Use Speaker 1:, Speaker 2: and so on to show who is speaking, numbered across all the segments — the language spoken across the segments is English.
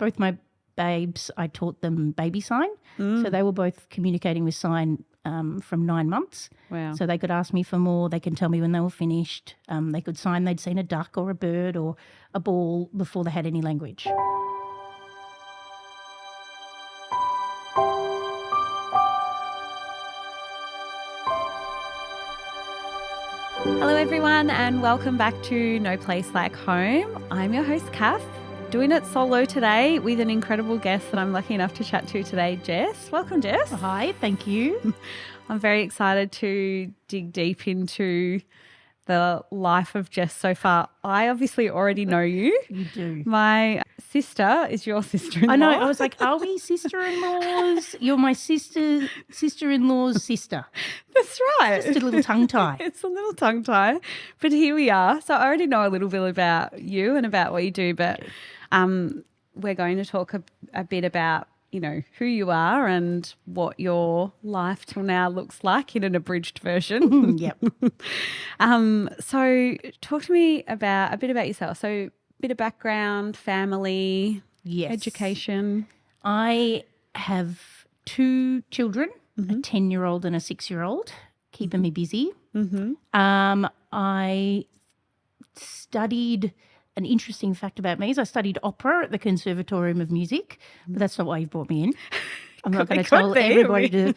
Speaker 1: both my babes, I taught them baby sign. So they were both communicating with sign from 9 months.
Speaker 2: Wow.
Speaker 1: So they could ask me for more. They could tell me when they were finished. They could sign they'd seen a duck or a bird or a ball before they had any language.
Speaker 2: Hello everyone and welcome back to No Place Like Home. I'm your host Kath, doing it solo today with an incredible guest that I'm lucky enough to chat to today, Jess. Welcome, Jess.
Speaker 1: Hi, thank you.
Speaker 2: I'm very excited to dig deep into the life of Jess so far. I obviously already know you.
Speaker 1: You do.
Speaker 2: My sister is your sister-in-law.
Speaker 1: I know. I was like, are we sister-in-laws? You're my sister-in-law's sister.
Speaker 2: That's right.
Speaker 1: Just a little tongue tie.
Speaker 2: It's a little tongue tie, but here we are. So I already know a little bit about you and about what you do, but we're going to talk a bit about, you know, who you are and what your life till now looks like in an abridged version.
Speaker 1: Yep.
Speaker 2: So talk to me about a bit about yourself. So a bit of background, family,
Speaker 1: Yes.
Speaker 2: education.
Speaker 1: I have 2 children, a 10-year-old and a 6-year-old, keeping me busy. I studied, an interesting fact about me is I studied opera at the Conservatorium of Music, but that's not why you've brought me in. I'm not going to tell everybody to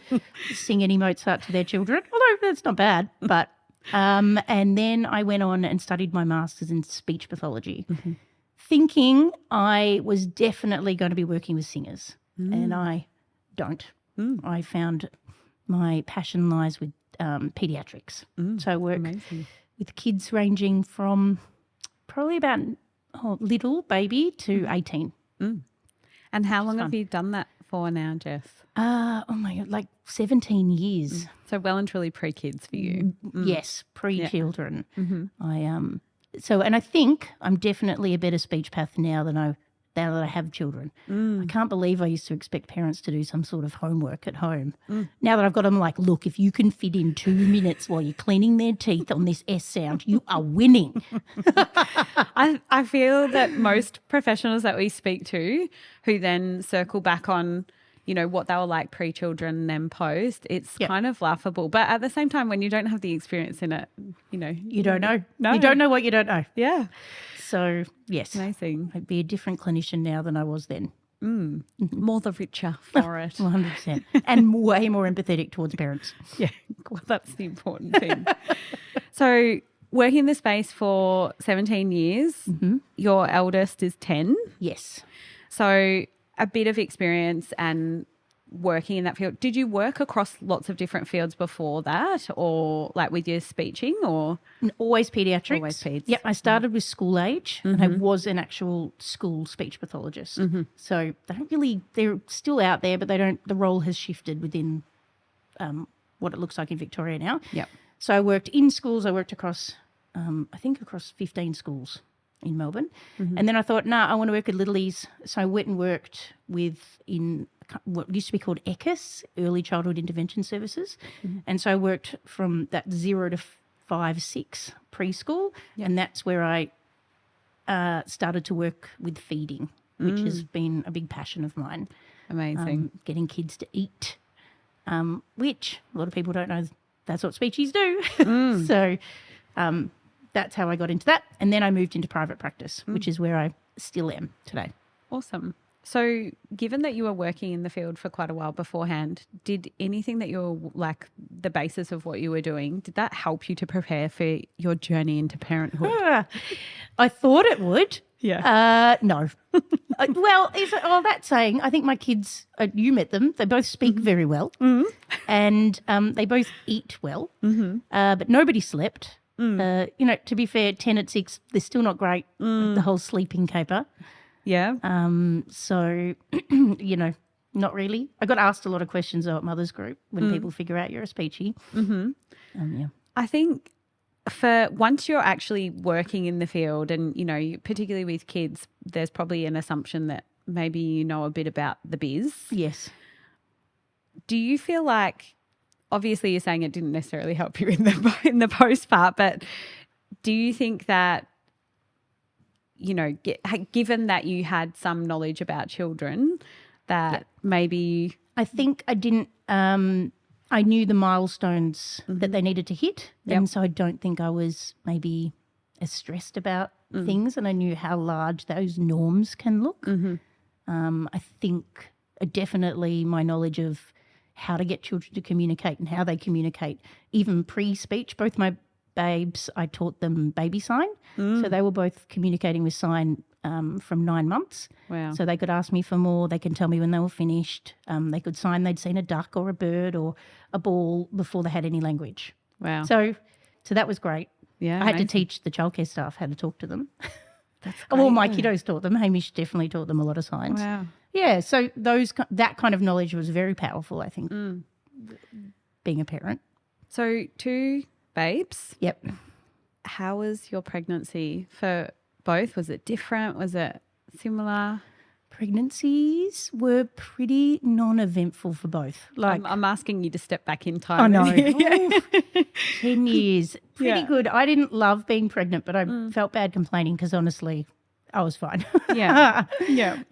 Speaker 1: sing any Mozart to their children, although that's not bad. But and then I went on and studied my master's in speech pathology, thinking I was definitely going to be working with singers, and I don't. I found my passion lies with pediatrics. So I work with kids ranging from probably about little baby to 18.
Speaker 2: And how long have you done that for now, Jess?
Speaker 1: Oh my God, like 17 years.
Speaker 2: So well and truly pre-kids for you.
Speaker 1: Yes, pre-children. And I think I'm definitely a better speech path now that I have children. I can't believe I used to expect parents to do some sort of homework at home. Now that I've got them, like, look, if you can fit in 2 minutes while you're cleaning their teeth on this S sound, you are winning.
Speaker 2: I feel that most professionals that we speak to who then circle back on, you know, what they were like pre-children and then post, it's kind of laughable. But at the same time, when you don't have the experience in it, you know.
Speaker 1: You don't know.
Speaker 2: No.
Speaker 1: You don't know what you don't know.
Speaker 2: Yeah.
Speaker 1: So, yes.
Speaker 2: Amazing.
Speaker 1: I'd be a different clinician now than I was then.
Speaker 2: More the richer for it.
Speaker 1: 100%. And way more empathetic towards parents.
Speaker 2: Yeah. Well, that's the important thing. So working in the space for 17 years, your eldest is 10.
Speaker 1: Yes.
Speaker 2: So a bit of experience and working in that field. Did you work across lots of different fields before that, or like with your speeching, or?
Speaker 1: Always pediatrics.
Speaker 2: Always peds.
Speaker 1: Yep, I started with school age and I was an actual school speech pathologist. So they're still out there, but the role has shifted within what it looks like in Victoria now.
Speaker 2: Yep.
Speaker 1: So I worked in schools. I worked across, across 15 schools in Melbourne. And then I thought, I want to work with littlies. So I went and worked in what used to be called ECIS, Early Childhood Intervention Services. And so I worked from that 0 to 5, 6 preschool. And that's where I started to work with feeding, which has been a big passion of mine.
Speaker 2: Amazing.
Speaker 1: Getting kids to eat, which a lot of people don't know that's what speechies do. So that's how I got into that. And then I moved into private practice, which is where I still am today.
Speaker 2: Awesome. So given that you were working in the field for quite a while beforehand, did anything that you were like the basis of what you were doing, did that help you to prepare for your journey into parenthood?
Speaker 1: I thought it would.
Speaker 2: Yeah.
Speaker 1: No. Well, that saying, I think my kids, you met them, they both speak very well and they both eat well, but nobody slept. To be fair, 10 at 6, they're still not great with the whole sleeping caper.
Speaker 2: Yeah.
Speaker 1: So, not really. I got asked a lot of questions at Mother's Group when people figure out you're a speechy. Yeah.
Speaker 2: I think for once you're actually working in the field and, particularly with kids, there's probably an assumption that maybe you know a bit about the biz.
Speaker 1: Yes.
Speaker 2: Do you feel like, obviously you're saying it didn't necessarily help you in the post part, but do you think that given that you had some knowledge about children, that maybe
Speaker 1: I think I didn't. I knew the milestones that they needed to hit, and so I don't think I was maybe as stressed about things, and I knew how large those norms can look. I think definitely my knowledge of how to get children to communicate and how they communicate, even pre-speech. Both my babes, I taught them baby sign, so they were both communicating with sign from 9 months.
Speaker 2: Wow.
Speaker 1: So they could ask me for more. They can tell me when they were finished. They could sign they'd seen a duck or a bird or a ball before they had any language.
Speaker 2: Wow.
Speaker 1: So that was great.
Speaker 2: Yeah,
Speaker 1: I had to
Speaker 2: amazing.
Speaker 1: teach the childcare staff how to talk to them.
Speaker 2: That's
Speaker 1: Well, my
Speaker 2: great.
Speaker 1: kiddos taught them. Hamish definitely taught them a lot of signs.
Speaker 2: Wow.
Speaker 1: Yeah, so that kind of knowledge was very powerful, I think, being a parent.
Speaker 2: So 2 babes.
Speaker 1: Yep.
Speaker 2: How was your pregnancy for both? Was it different? Was it similar?
Speaker 1: Pregnancies were pretty non-eventful for both. Like,
Speaker 2: I'm asking you to step back in
Speaker 1: I
Speaker 2: time.
Speaker 1: know.
Speaker 2: Yeah.
Speaker 1: 10 years. Pretty
Speaker 2: Yeah.
Speaker 1: good. I didn't love being pregnant, but I felt bad complaining because honestly, I was fine.
Speaker 2: Yeah. Yeah.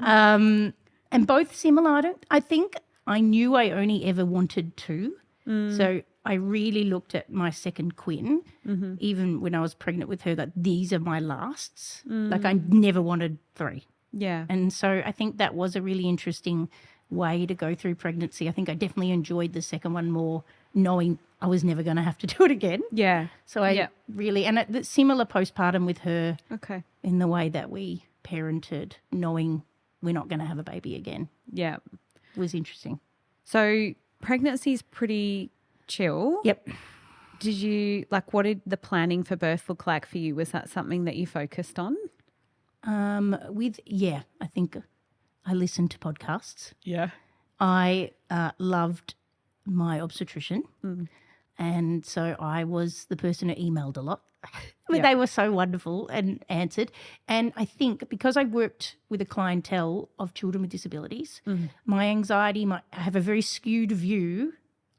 Speaker 1: And both similar. I think I knew I only ever wanted 2. So I really looked at my second Quinn, even when I was pregnant with her, that these are my lasts. Like I never wanted 3.
Speaker 2: Yeah.
Speaker 1: And so I think that was a really interesting way to go through pregnancy. I think I definitely enjoyed the second one more, knowing I was never going to have to do it again.
Speaker 2: Yeah.
Speaker 1: So I really, and it's similar postpartum with her
Speaker 2: Okay.
Speaker 1: in the way that we parented, knowing we're not going to have a baby again,
Speaker 2: Yeah.
Speaker 1: was interesting.
Speaker 2: So pregnancy's pretty chill.
Speaker 1: Yep.
Speaker 2: Did you what did the planning for birth look like for you? Was that something that you focused on?
Speaker 1: I think I listened to podcasts.
Speaker 2: Yeah.
Speaker 1: I loved my obstetrician. And so I was the person who emailed a lot. But they were so wonderful and answered. And I think because I worked with a clientele of children with disabilities, my anxiety, I have a very skewed view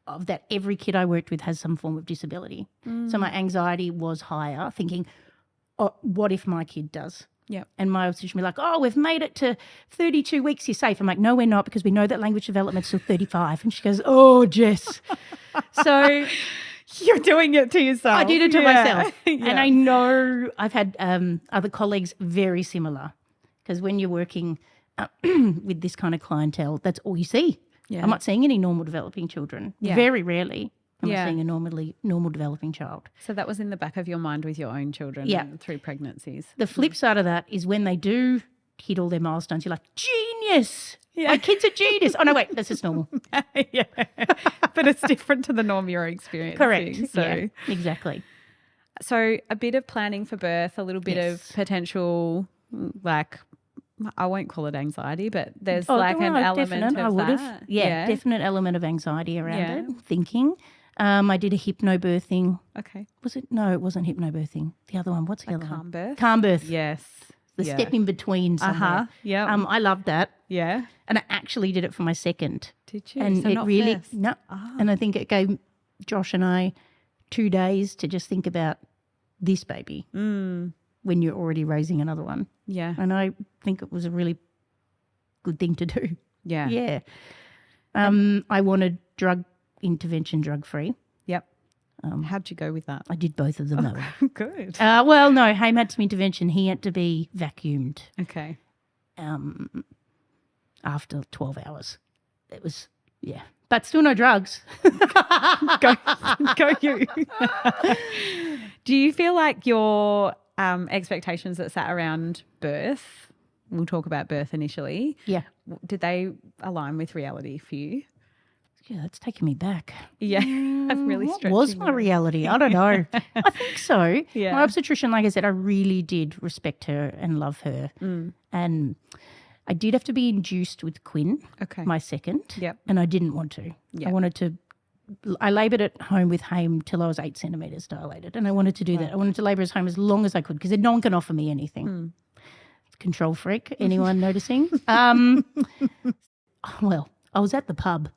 Speaker 1: of that every kid I worked with has some form of disability. So my anxiety was higher, thinking, oh, what if my kid does?
Speaker 2: Yeah.
Speaker 1: And my obstetrician would be like, oh, we've made it to 32 weeks, you're safe. I'm like, no, we're not, because we know that language development's till 35. And she goes, oh, Jess. So
Speaker 2: You're doing it to yourself.
Speaker 1: I did it to myself.
Speaker 2: Yeah.
Speaker 1: And I know I've had other colleagues very similar, because when you're working with this kind of clientele, that's all you see.
Speaker 2: Yeah.
Speaker 1: I'm not seeing any normal developing children.
Speaker 2: Yeah.
Speaker 1: Very rarely am I
Speaker 2: Yeah.
Speaker 1: seeing a normal developing child.
Speaker 2: So that was in the back of your mind with your own children
Speaker 1: Yeah.
Speaker 2: and through pregnancies.
Speaker 1: The flip side of that is when they do hit all their milestones, you're like, genius.
Speaker 2: Yeah.
Speaker 1: My kid's a genius. Oh, no, wait, that's just normal.
Speaker 2: Yeah. But it's different to the norm you're experiencing.
Speaker 1: Correct.
Speaker 2: So,
Speaker 1: Yeah, exactly.
Speaker 2: so a bit of planning for birth, a little bit
Speaker 1: Yes.
Speaker 2: of potential, I won't call it anxiety, but there's
Speaker 1: Oh,
Speaker 2: an
Speaker 1: well,
Speaker 2: element
Speaker 1: definite, I
Speaker 2: of
Speaker 1: would
Speaker 2: that.
Speaker 1: have. Yeah, definite element of anxiety around
Speaker 2: Yeah.
Speaker 1: it, thinking. I did a hypnobirthing.
Speaker 2: Okay.
Speaker 1: Was it? No, it wasn't hypnobirthing. The other one. What's the other
Speaker 2: Calm
Speaker 1: one?
Speaker 2: birth.
Speaker 1: Calm birth.
Speaker 2: Yes.
Speaker 1: The
Speaker 2: Yeah.
Speaker 1: step in between somewhere.
Speaker 2: Yeah.
Speaker 1: I loved that.
Speaker 2: Yeah.
Speaker 1: And I actually did it for my second.
Speaker 2: Did you?
Speaker 1: And
Speaker 2: So
Speaker 1: it
Speaker 2: not
Speaker 1: really,
Speaker 2: first.
Speaker 1: no. And I think it gave Josh and I 2 days to just think about this baby when you're already raising another one.
Speaker 2: Yeah.
Speaker 1: And I think it was a really good thing to do.
Speaker 2: Yeah.
Speaker 1: Yeah. I wanted drug intervention, drug-free.
Speaker 2: Yep. How'd you go with that?
Speaker 1: I did both of them though.
Speaker 2: Good.
Speaker 1: Well, no, Haim had some intervention. He had to be vacuumed
Speaker 2: Okay.
Speaker 1: after 12 hours. It was, yeah. But still no drugs.
Speaker 2: Go you. Do you feel like your expectations that sat around birth, we'll talk about birth initially,
Speaker 1: Yeah.
Speaker 2: did they align with reality for you?
Speaker 1: Yeah, that's taking me back.
Speaker 2: Yeah. I'm really
Speaker 1: What
Speaker 2: stretching.
Speaker 1: was my
Speaker 2: you.
Speaker 1: reality? I don't know. I think so.
Speaker 2: Yeah.
Speaker 1: My obstetrician, like I said, I really did respect her and love her. And I did have to be induced with Quinn,
Speaker 2: Okay.
Speaker 1: my second.
Speaker 2: Yep.
Speaker 1: And I didn't want to.
Speaker 2: Yeah.
Speaker 1: I laboured at home with Haim till I was 8 centimetres dilated. And I wanted to do that. I wanted to labour at home as long as I could, because no one can offer me anything. Control freak, anyone noticing? Well, I was at the pub.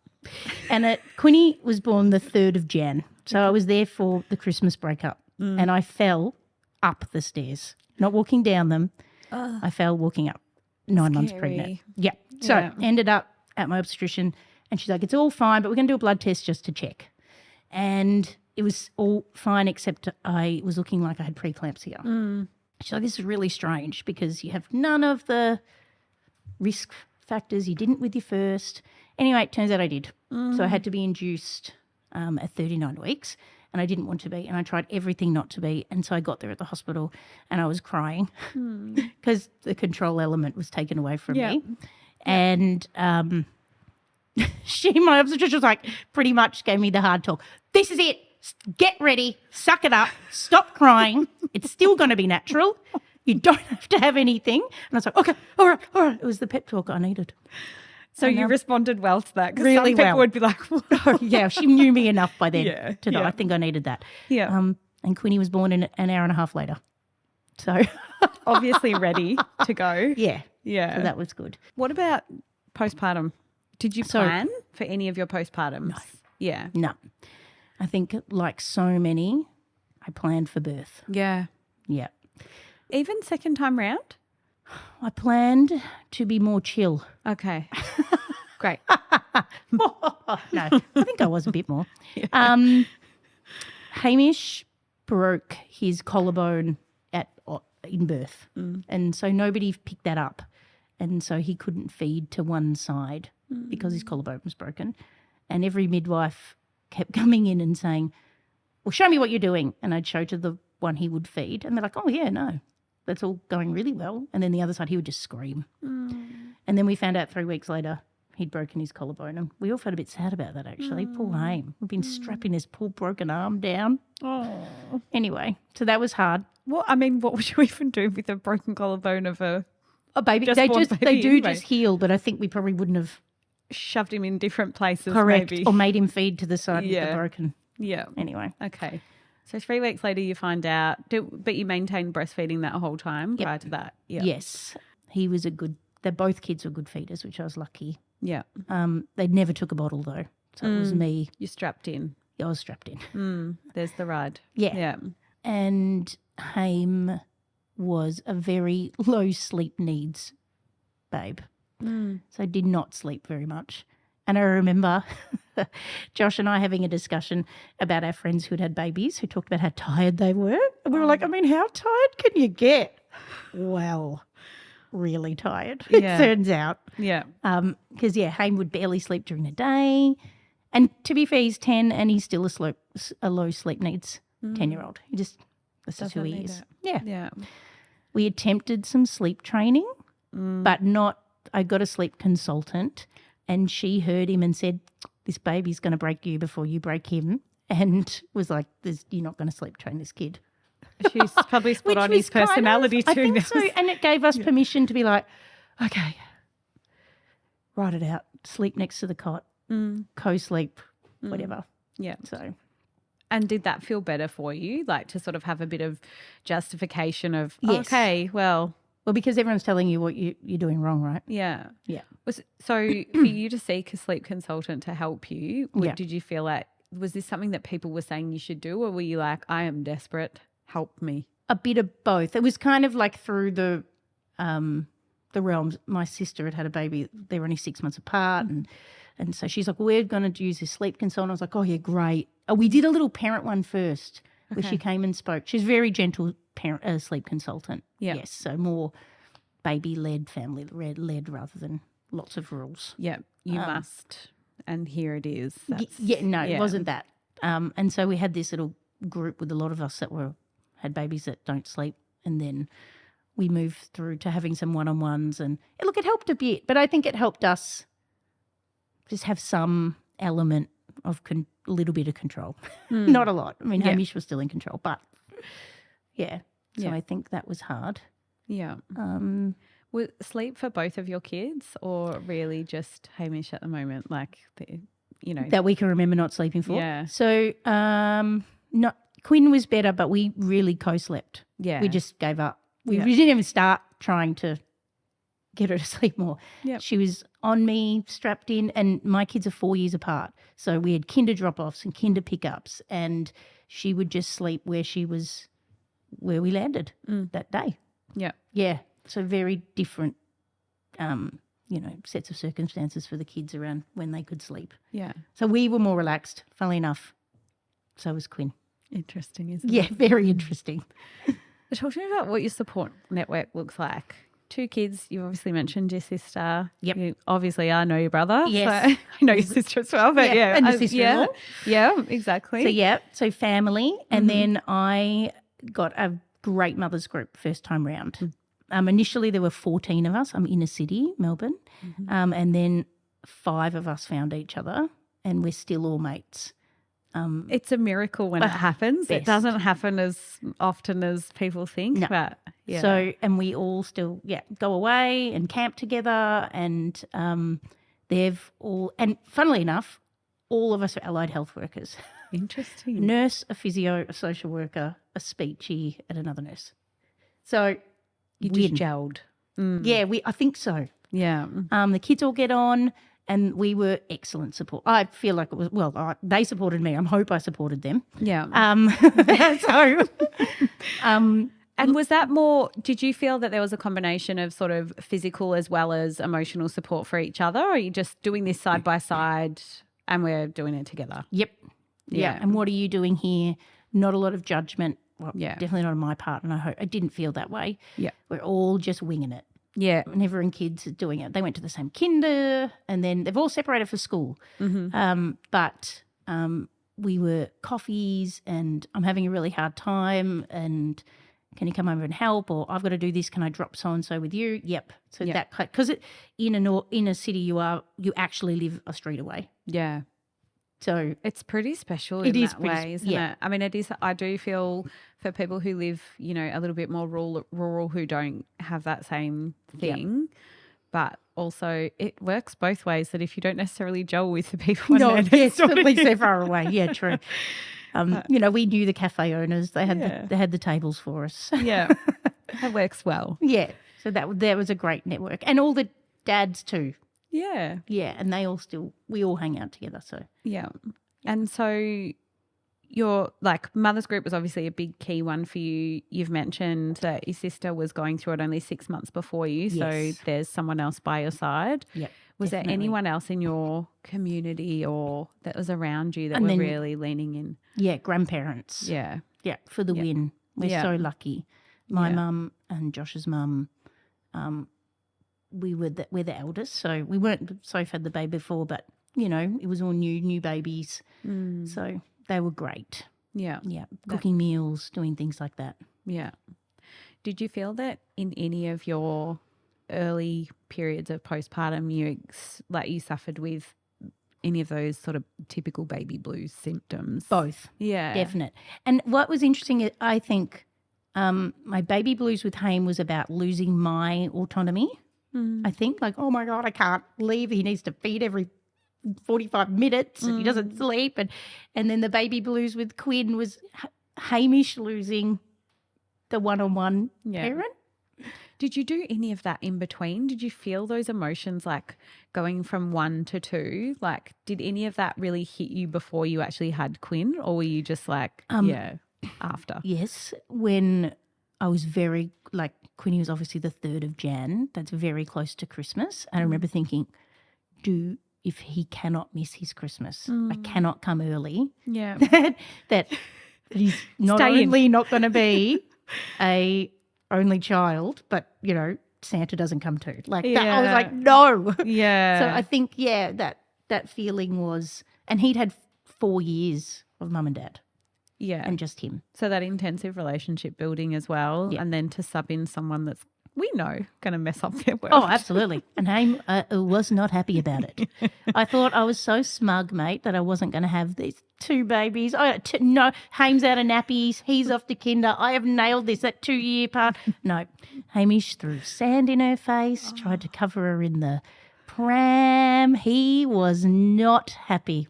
Speaker 1: And Quinny was born the 3rd of Jan. So I was there for the Christmas breakup. And I fell up the stairs, not walking down them, I fell walking up 9 months pregnant. Yeah. So ended up at my obstetrician and she's like, it's all fine, but we're going to do a blood test just to check. And it was all fine except I was looking like I had preeclampsia. She's like, this is really strange because you have none of the risk factors. You didn't with your first. Anyway, it turns out I did. So I had to be induced at 39 weeks and I didn't want to be and I tried everything not to be. And so I got there at the hospital and I was crying because the control element was taken away from me. And my obstetrician was like, pretty much gave me the hard talk. This is it. Get ready. Suck it up. Stop crying. It's still going to be natural. You don't have to have anything. And I was like, okay, all right. It was the pep talk I needed.
Speaker 2: So you responded well to that because
Speaker 1: really
Speaker 2: some people would be like,
Speaker 1: yeah, she knew me enough by then to know. I think I needed that.
Speaker 2: Yeah.
Speaker 1: And Quinny was born in an hour and a half later. So
Speaker 2: obviously ready to go.
Speaker 1: Yeah.
Speaker 2: Yeah.
Speaker 1: So that was good.
Speaker 2: What about postpartum? Did you plan for any of your postpartums?
Speaker 1: No.
Speaker 2: Yeah.
Speaker 1: No. I think like so many, I planned for birth.
Speaker 2: Yeah.
Speaker 1: Yeah.
Speaker 2: Even second time round?
Speaker 1: I planned to be more chill.
Speaker 2: Okay. Great.
Speaker 1: No, I think I was a bit more. Hamish broke his collarbone in birth, and so nobody picked that up, and so he couldn't feed to one side because his collarbone was broken, and every midwife kept coming in and saying, well, show me what you're doing, and I'd show to the one he would feed, and they're like, oh, yeah, no, that's all going really well, and then the other side he would just scream. And then we found out 3 weeks later he'd broken his collarbone, and we all felt a bit sad about that, actually. Poor Haim. We've been strapping his poor broken arm down.
Speaker 2: Oh.
Speaker 1: Anyway, so that was hard.
Speaker 2: What would you even do with a broken collarbone of a
Speaker 1: baby? They do just heal, but I think we probably wouldn't have
Speaker 2: shoved him in different places.
Speaker 1: Correct.
Speaker 2: Maybe.
Speaker 1: Or made him feed to the side with the broken.
Speaker 2: Yeah.
Speaker 1: Anyway.
Speaker 2: Okay. So 3 weeks later you find out, but you maintained breastfeeding that whole time prior to that? Yeah.
Speaker 1: Yes. He was both kids were good feeders, which I was lucky.
Speaker 2: Yeah.
Speaker 1: They never took a bottle though. So it was me.
Speaker 2: You're strapped in.
Speaker 1: I was strapped in.
Speaker 2: There's the ride.
Speaker 1: Yeah.
Speaker 2: Yeah.
Speaker 1: And Haim was a very low sleep needs babe. So did not sleep very much. And I remember Josh and I having a discussion about our friends who'd had babies who talked about how tired they were. And we were like, I mean, how tired can you get? Well, really tired, it turns out.
Speaker 2: Yeah.
Speaker 1: Because, Haim would barely sleep during the day. And to be fair, he's 10 and he's still a low sleep needs 10-year-old. He just, that's just who he is. Yeah.
Speaker 2: Yeah.
Speaker 1: We attempted some sleep training, but I got a sleep consultant and she heard him and said, this baby's going to break you before you break him, and was like, you're not going to sleep train this kid.
Speaker 2: She's probably spot on his personality too.
Speaker 1: I think so. And it gave us permission to be like, okay, write it out, sleep next to the cot, co-sleep, whatever.
Speaker 2: Yeah.
Speaker 1: So.
Speaker 2: And did that feel better for you, like to sort of have a bit of justification of,
Speaker 1: yes.
Speaker 2: Okay, well,
Speaker 1: because everyone's telling you what you're doing wrong, right?
Speaker 2: Yeah.
Speaker 1: Yeah.
Speaker 2: So for you to seek a sleep consultant to help you, did you feel like, was this something that people were saying you should do, or were you like, I am desperate, help me?
Speaker 1: A bit of both. It was kind of like through the realms. My sister had a baby. They were only 6 months apart, and so she's like, we're going to use this sleep consultant. I was like, oh, yeah, great. We did a little parent one first where she came and spoke. She's a very gentle sleep consultant.
Speaker 2: Yeah.
Speaker 1: Yes, so more baby-led, family-led rather than lots of rules.
Speaker 2: Yeah, you must, and here it is.
Speaker 1: It wasn't that. And so we had this little group with a lot of us that had babies that don't sleep, and then we moved through to having some one-on-ones, and look, it helped a bit, but I think it helped us just have some element of a little bit of control. Not a lot. I mean, Hamish was still in control, but so I think that was hard.
Speaker 2: Yeah. Was sleep for both of your kids, or really just Hamish at the moment? Like,
Speaker 1: that we can remember not sleeping for.
Speaker 2: Yeah.
Speaker 1: So, Quinn was better, but we really co-slept.
Speaker 2: Yeah.
Speaker 1: We just gave up. We didn't even start trying to get her to sleep more.
Speaker 2: Yep.
Speaker 1: She was on me, strapped in, and my kids are 4 years apart. So we had kinder drop-offs and kinder pickups, and she would just sleep where we landed that day.
Speaker 2: Yeah.
Speaker 1: Yeah. So very different, sets of circumstances for the kids around when they could sleep.
Speaker 2: Yeah.
Speaker 1: So we were more relaxed, funnily enough. So was Quinn.
Speaker 2: Interesting, isn't
Speaker 1: Yeah,
Speaker 2: it?
Speaker 1: very interesting.
Speaker 2: Talk to me about what your support network looks like. 2 kids, you obviously mentioned your sister.
Speaker 1: Yep.
Speaker 2: You obviously, I know your brother.
Speaker 1: Yes.
Speaker 2: So I know your sister as well. But yeah.
Speaker 1: And your sister-in-law.
Speaker 2: Yeah, exactly.
Speaker 1: So family. And then I got a great mothers group first time round. Initially there were 14 of us. I'm inner city, Melbourne. And then 5 of us found each other and we're still all mates.
Speaker 2: It's a miracle when it happens.
Speaker 1: Best.
Speaker 2: It doesn't happen as often as people think.
Speaker 1: No.
Speaker 2: But yeah.
Speaker 1: So, and we all still, go away and camp together and they've all, and funnily enough, all of us are allied health workers.
Speaker 2: Interesting.
Speaker 1: A nurse, a physio, a social worker, a speechy and another nurse. So
Speaker 2: You just gelled.
Speaker 1: Yeah, I think so.
Speaker 2: Yeah.
Speaker 1: The kids all get on and we were excellent support. I feel like it was, they supported me. I hope I supported them.
Speaker 2: Yeah. And was that more, did you feel that there was a combination of sort of physical as well as emotional support for each other? Or are you just doing this side by side and we're doing it together?
Speaker 1: Yep. Yeah. And what are you doing here? Not a lot of judgment. Well, definitely not on my part. And I didn't feel that way.
Speaker 2: Yeah.
Speaker 1: We're all just winging it.
Speaker 2: Yeah.
Speaker 1: Whenever and kids are doing it. They went to the same kinder and then they've all separated for school. But we were coffees and I'm having a really hard time and can you come over and help? Or I've got to do this. Can I drop so-and-so with you? Yep. So that, because in a city you actually live a street away.
Speaker 2: Yeah.
Speaker 1: So
Speaker 2: it's pretty special in that way, isn't it? I mean, it is. I do feel for people who live, a little bit more rural who don't have that same thing, but also it works both ways. That if you don't necessarily gel with the people,
Speaker 1: at least they're far away. Yeah, true. We knew the cafe owners. They had the tables for us.
Speaker 2: Yeah, that works well.
Speaker 1: Yeah, so that was a great network, and all the dads too.
Speaker 2: Yeah.
Speaker 1: Yeah, and we all hang out together, so.
Speaker 2: Yeah. And so your mother's group was obviously a big key one for you. You've mentioned that your sister was going through it only 6 months before you, so there's someone else by your side.
Speaker 1: Yeah.
Speaker 2: Was there anyone else in your community or that was around you that were really leaning in?
Speaker 1: Yeah, grandparents.
Speaker 2: Yeah.
Speaker 1: Yeah, for the win. We're so lucky. My mum and Josh's mum, we're the eldest, so we weren't so had the baby before, but it was all new babies, so they were great. Yeah, cooking meals, doing things like that.
Speaker 2: Yeah. Did you feel that in any of your early periods of postpartum, you suffered with any of those sort of typical baby blues symptoms?
Speaker 1: Both, definite. And what was interesting, I think, my baby blues with Haim was about losing my autonomy. I think oh my God, I can't leave. He needs to feed every 45 minutes and he doesn't sleep. And then the baby blues with Quinn was Hamish losing the one-on-one parent.
Speaker 2: Did you do any of that in between? Did you feel those emotions going from 1 to 2? Did any of that really hit you before you actually had Quinn, or were you just after? Yes,
Speaker 1: when I was very Quinny was obviously the 3rd of Jan. That's very close to Christmas. And I remember thinking, if he cannot miss his Christmas, I cannot come early.
Speaker 2: Yeah.
Speaker 1: that he's not only not going to be a only child, but, Santa doesn't come too. That, I was like, no.
Speaker 2: Yeah.
Speaker 1: So I think, that feeling was, and he'd had 4 years of mum and dad.
Speaker 2: Yeah.
Speaker 1: And just him.
Speaker 2: So that intensive relationship building as well. Yeah. And then to sub in someone that's, we know, going to mess up their world.
Speaker 1: Oh, absolutely. And Haim was not happy about it. I thought I was so smug, mate, that I wasn't going to have these 2 babies. No, Haim's out of nappies. He's off to kinder. I have nailed this, that 2-year part. No, Hamish threw sand in her face, tried to cover her in the pram. He was not happy.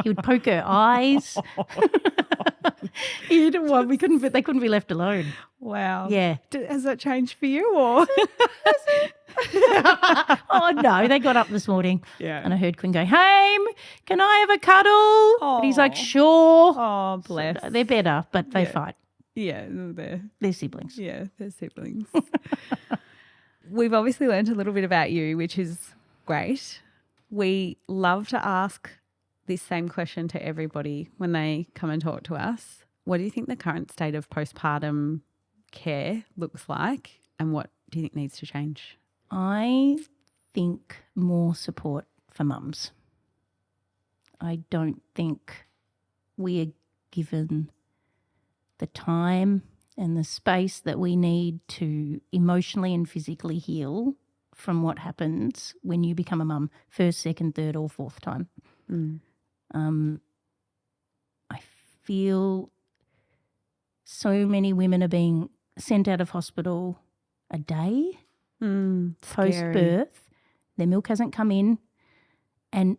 Speaker 1: He would poke her eyes. They couldn't be left alone.
Speaker 2: Wow.
Speaker 1: Yeah.
Speaker 2: Has that changed for you or?
Speaker 1: Oh, no. They got up this morning and I heard Quinn go, Haim, can I have a cuddle? And he's like, sure.
Speaker 2: Oh, bless.
Speaker 1: So they're better, but they fight.
Speaker 2: Yeah.
Speaker 1: They're siblings.
Speaker 2: Yeah, they're siblings. we've obviously learned a little bit about you, which is great. We love to ask this same question to everybody when they come and talk to us. What do you think the current state of postpartum care looks like, and what do you think needs to change?
Speaker 1: I think more support for mums. I don't think we are given the time and the space that we need to emotionally and physically heal from what happens when you become a mum first, second, third or fourth time. I feel so many women are being sent out of hospital a day post-birth. Their milk hasn't come in, and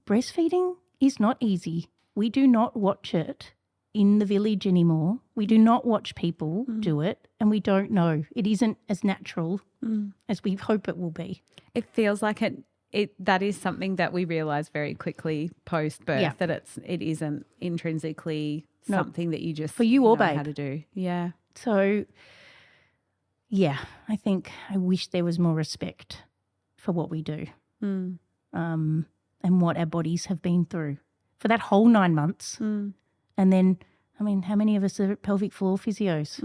Speaker 1: breastfeeding is not easy. We do not watch it in the village anymore. We do not watch people do it, and we don't know. It isn't as natural as we hope it will be.
Speaker 2: It feels like that is something that we realise very quickly post-birth, that it isn't intrinsically something that you just
Speaker 1: for you or
Speaker 2: know
Speaker 1: babe
Speaker 2: how to do. Yeah.
Speaker 1: So, yeah, I think I wish there was more respect for what we do and what our bodies have been through for that whole 9 months. And then, I mean, how many of us are pelvic floor physios?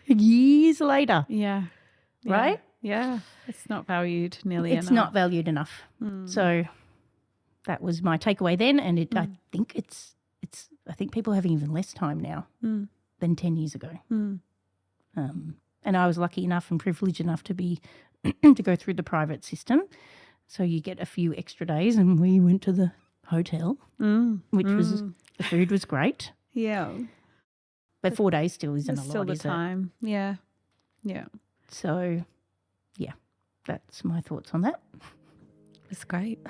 Speaker 1: Years later.
Speaker 2: Yeah.
Speaker 1: Right?
Speaker 2: Yeah. It's not valued nearly enough.
Speaker 1: It's not valued enough. So that was my takeaway then, and I think I think people are having even less time now than 10 years ago. And I was lucky enough and privileged enough to be to go through the private system. So you get a few extra days, and we went to the hotel, which was the food was great.
Speaker 2: Yeah.
Speaker 1: But 4 days still isn't a lot,
Speaker 2: still the
Speaker 1: is
Speaker 2: time.
Speaker 1: it?
Speaker 2: Yeah. Yeah.
Speaker 1: So, yeah, that's my thoughts on that.
Speaker 2: That's great.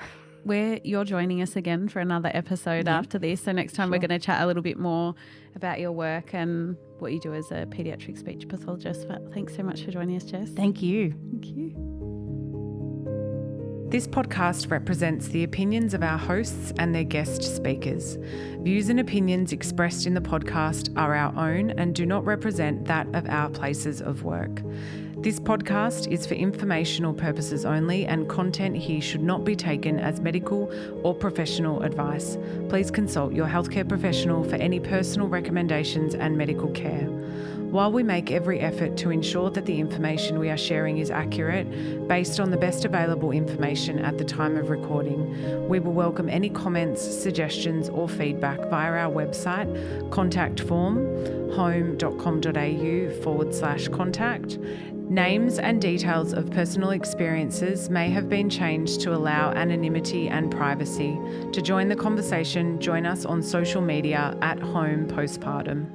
Speaker 2: You're joining us again for another episode after this. So next time we're going to chat a little bit more about your work and what you do as a paediatric speech pathologist. But thanks so much for joining us, Jess.
Speaker 1: Thank you.
Speaker 2: Thank you.
Speaker 3: This podcast represents the opinions of our hosts and their guest speakers. Views and opinions expressed in the podcast are our own and do not represent that of our places of work. This podcast is for informational purposes only, and content here should not be taken as medical or professional advice. Please consult your healthcare professional for any personal recommendations and medical care. While we make every effort to ensure that the information we are sharing is accurate, based on the best available information at the time of recording, we will welcome any comments, suggestions or feedback via our website, contact form, home.com.au/contact. Names and details of personal experiences may have been changed to allow anonymity and privacy. To join the conversation, join us on social media at Home Postpartum.